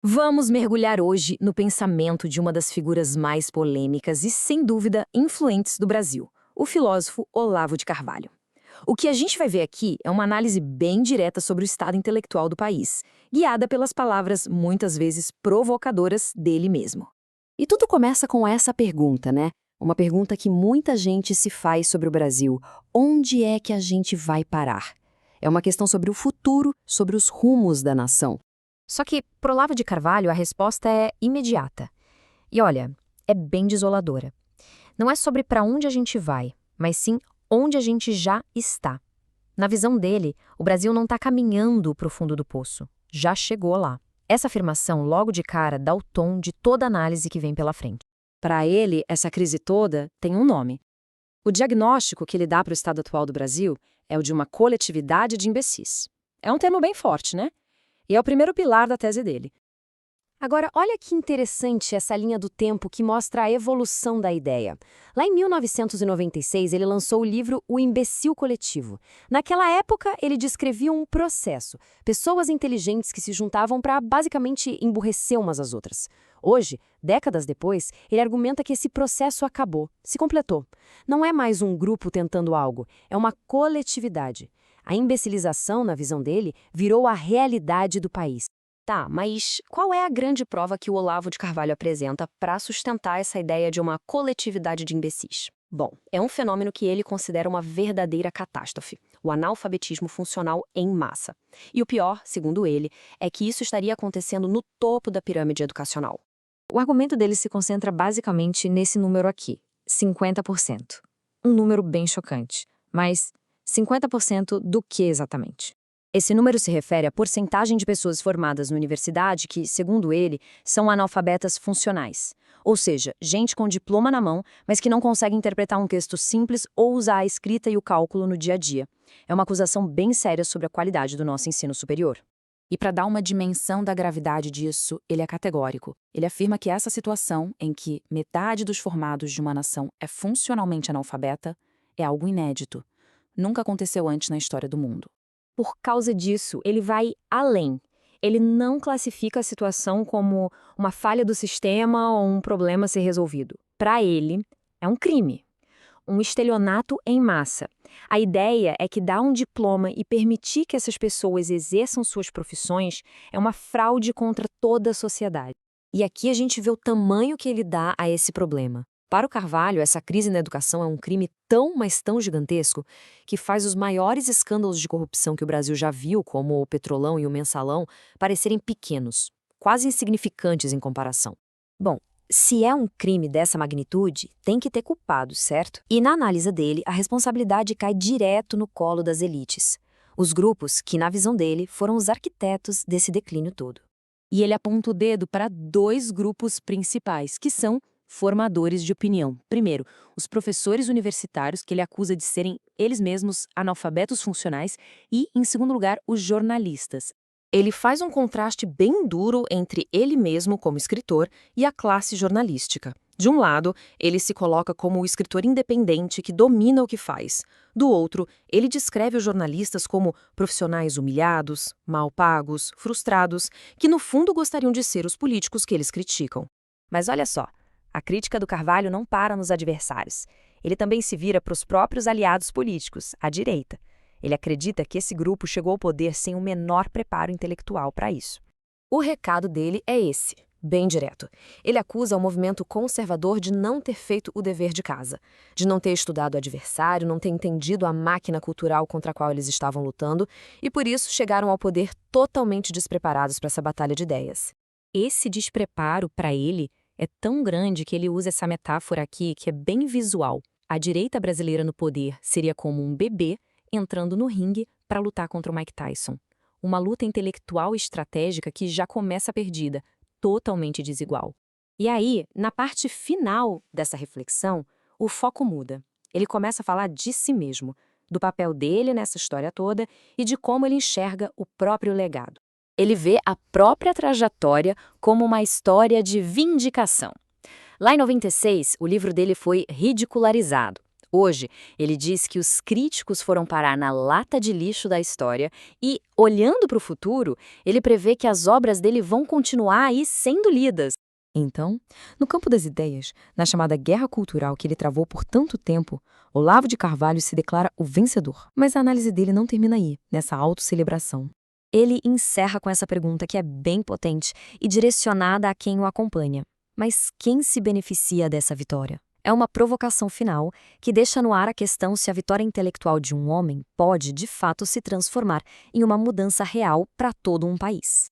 Vamos mergulhar hoje no pensamento de uma das figuras mais polêmicas e, sem dúvida, influentes do Brasil, o filósofo Olavo de Carvalho. O que a gente vai ver aqui é uma análise bem direta sobre o estado intelectual do país, guiada pelas palavras muitas vezes provocadoras dele mesmo. E tudo começa com essa pergunta, né? Uma pergunta que muita gente se faz sobre o Brasil. Onde é que a gente vai parar? É uma questão sobre o futuro, sobre os rumos da nação. Só que, pro Olavo de Carvalho, a resposta é imediata. E olha, é bem desoladora. Não é sobre para onde a gente vai, mas sim onde a gente já está. Na visão dele, o Brasil não está caminhando para o fundo do poço. Já chegou lá. Essa afirmação, logo de cara, dá o tom de toda a análise que vem pela frente. Para ele, essa crise toda tem um nome. O diagnóstico que ele dá para o estado atual do Brasil é o de uma coletividade de imbecis. É um termo bem forte, né? E é o primeiro pilar da tese dele. Agora, olha que interessante essa linha do tempo que mostra a evolução da ideia. Lá em 1996, ele lançou o livro O Imbecil Coletivo. Naquela época, ele descrevia um processo, pessoas inteligentes que se juntavam para basicamente emburrecer umas às outras. Hoje, décadas depois, ele argumenta que esse processo acabou, se completou. Não é mais um grupo tentando algo, é uma coletividade. A imbecilização, na visão dele, virou a realidade do país. Tá, mas qual é a grande prova que o Olavo de Carvalho apresenta para sustentar essa ideia de uma coletividade de imbecis? Bom, é um fenômeno que ele considera uma verdadeira catástrofe, o analfabetismo funcional em massa. E o pior, segundo ele, é que isso estaria acontecendo no topo da pirâmide educacional. O argumento dele se concentra basicamente nesse número aqui, 50%. Um número bem chocante, mas 50% do que exatamente? Esse número se refere à porcentagem de pessoas formadas na universidade que, segundo ele, são analfabetas funcionais. Ou seja, gente com diploma na mão, mas que não consegue interpretar um texto simples ou usar a escrita e o cálculo no dia a dia. É uma acusação bem séria sobre a qualidade do nosso ensino superior. E para dar uma dimensão da gravidade disso, ele é categórico. Ele afirma que essa situação, em que metade dos formados de uma nação é funcionalmente analfabeta, é algo inédito. Nunca aconteceu antes na história do mundo. Por causa disso, ele vai além. Ele não classifica a situação como uma falha do sistema ou um problema a ser resolvido. Para ele, é um crime, um estelionato em massa. A ideia é que dar um diploma e permitir que essas pessoas exerçam suas profissões é uma fraude contra toda a sociedade. E aqui a gente vê o tamanho que ele dá a esse problema. Para o Carvalho, essa crise na educação é um crime tão, mas tão gigantesco, que faz os maiores escândalos de corrupção que o Brasil já viu, como o Petrolão e o Mensalão, parecerem pequenos, quase insignificantes em comparação. Bom, se é um crime dessa magnitude, tem que ter culpados, certo? E na análise dele, a responsabilidade cai direto no colo das elites. Os grupos que, na visão dele, foram os arquitetos desse declínio todo. E ele aponta o dedo para dois grupos principais, que são formadores de opinião. Primeiro, os professores universitários, que ele acusa de serem eles mesmos analfabetos funcionais, e, em segundo lugar, os jornalistas. Ele faz um contraste bem duro entre ele mesmo como escritor e a classe jornalística. De um lado, ele se coloca como o escritor independente que domina o que faz. Do outro, ele descreve os jornalistas como profissionais humilhados, mal pagos, frustrados, que no fundo gostariam de ser os políticos que eles criticam. Mas olha só, a crítica do Carvalho não para nos adversários. Ele também se vira para os próprios aliados políticos, à direita. Ele acredita que esse grupo chegou ao poder sem o menor preparo intelectual para isso. O recado dele é esse, bem direto. Ele acusa o movimento conservador de não ter feito o dever de casa, de não ter estudado o adversário, não ter entendido a máquina cultural contra a qual eles estavam lutando e, por isso, chegaram ao poder totalmente despreparados para essa batalha de ideias. Esse despreparo, para ele, é tão grande que ele usa essa metáfora aqui que é bem visual. A direita brasileira no poder seria como um bebê entrando no ringue para lutar contra o Mike Tyson. Uma luta intelectual e estratégica que já começa perdida, totalmente desigual. E aí, na parte final dessa reflexão, o foco muda. Ele começa a falar de si mesmo, do papel dele nessa história toda e de como ele enxerga o próprio legado. Ele vê a própria trajetória como uma história de vindicação. Lá em 96, o livro dele foi ridicularizado. Hoje, ele diz que os críticos foram parar na lata de lixo da história e, olhando para o futuro, ele prevê que as obras dele vão continuar aí sendo lidas. Então, no campo das ideias, na chamada guerra cultural que ele travou por tanto tempo, Olavo de Carvalho se declara o vencedor. Mas a análise dele não termina aí, nessa autocelebração. Ele encerra com essa pergunta que é bem potente e direcionada a quem o acompanha. Mas quem se beneficia dessa vitória? É uma provocação final que deixa no ar a questão se a vitória intelectual de um homem pode, de fato, se transformar em uma mudança real para todo um país.